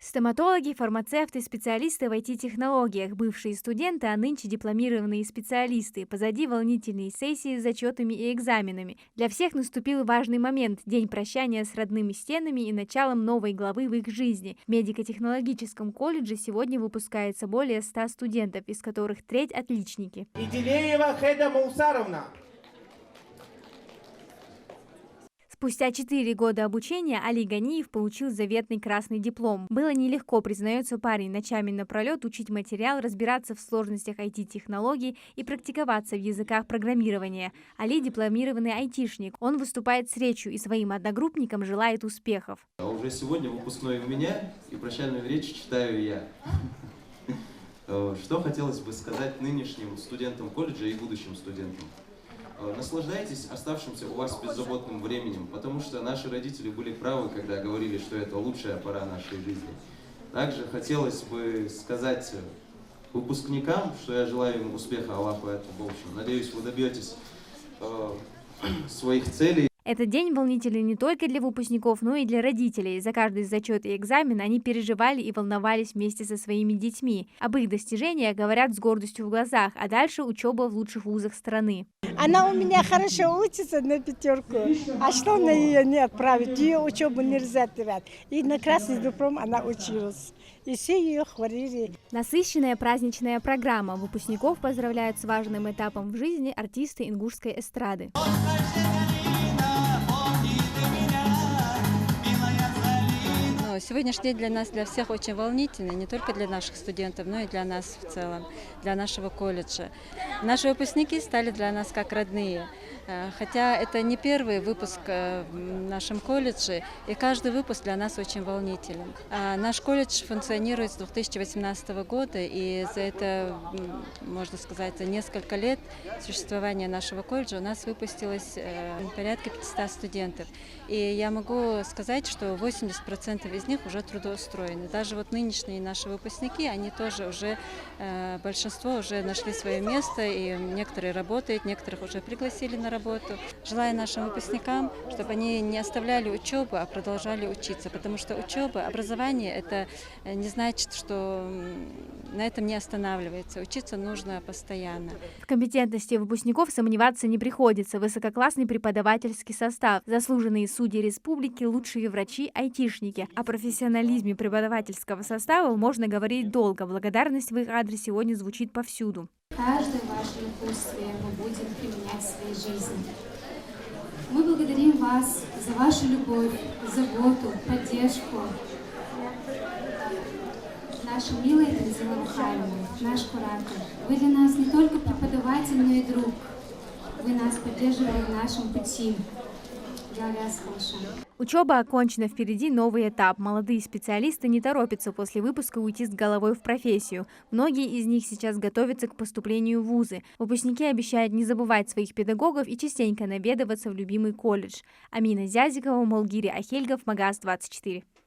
Стоматологи, фармацевты, специалисты в IT-технологиях, бывшие студенты, а нынче дипломированные специалисты. Позади волнительные сессии с зачетами и экзаменами. Для всех наступил важный момент – день прощания с родными стенами и началом новой главы в их жизни. В медико-технологическом колледже сегодня выпускается более 100 студентов, из которых треть – отличники. Иделеева Хеда Мусаровна. Спустя 4 года обучения Али Ганиев получил заветный красный диплом. Было нелегко, признается парень, ночами напролет учить материал, разбираться в сложностях IT-технологий и практиковаться в языках программирования. Али – дипломированный айтишник. Он выступает с речью и своим одногруппникам желает успехов. А уже сегодня выпускной у меня, и прощальную речь читаю я. Что хотелось бы сказать нынешним студентам колледжа и будущим студентам? Наслаждайтесь оставшимся у вас беззаботным временем, потому что наши родители были правы, когда говорили, что это лучшая пора нашей жизни. Также хотелось бы сказать выпускникам, что я желаю им успеха, Аллаху это в общем. Надеюсь, вы добьетесь своих целей. Этот день волнительный не только для выпускников, но и для родителей. За каждый зачет и экзамен они переживали и волновались вместе со своими детьми. Об их достижениях говорят с гордостью в глазах, а дальше учеба в лучших вузах страны. Она у меня хорошо учится на 5, а что на ее не отправить? Ее учебу нельзя терять. И на красный диплом она училась. И все ее хвалили. Насыщенная праздничная программа. Выпускников поздравляют с важным этапом в жизни артисты ингушской эстрады. Сегодняшний день для нас, для всех очень волнительный, не только для наших студентов, но и для нас в целом, для нашего колледжа. Наши выпускники стали для нас как родные. Хотя это не первый выпуск в нашем колледже, и каждый выпуск для нас очень волнителен. Наш колледж функционирует с 2018 года, и за это, можно сказать, за несколько лет существования нашего колледжа у нас выпустилось порядка 500 студентов. И я могу сказать, что 80% из них уже трудоустроены. Даже вот нынешние наши выпускники, они тоже уже, большинство уже нашли свое место, и некоторые работают, некоторых уже пригласили на работу. Желаю нашим выпускникам, чтобы они не оставляли учебу, а продолжали учиться, потому что учеба, образование, это не значит, что на этом не останавливается. Учиться нужно постоянно. В компетентности выпускников сомневаться не приходится. Высококлассный преподавательский состав, заслуженные судьи республики, лучшие врачи, айтишники. О профессионализме преподавательского состава можно говорить долго. Благодарность в их адрес сегодня звучит повсюду. Каждое ваше напутствие мы будем применять в своей жизни. Мы благодарим вас за вашу любовь, заботу, поддержку. Наша милая Танзила Михайловна, наш куратор, вы для нас не только преподаватель, но и друг. Вы нас поддерживали в нашем пути. Учеба окончена, впереди новый этап. Молодые специалисты не торопятся после выпуска уйти с головой в профессию. Многие из них сейчас готовятся к поступлению в вузы. Выпускники обещают не забывать своих педагогов и частенько наведываться в любимый колледж. Амина Зязикова, Молгири Ахельгов, Магаз 24.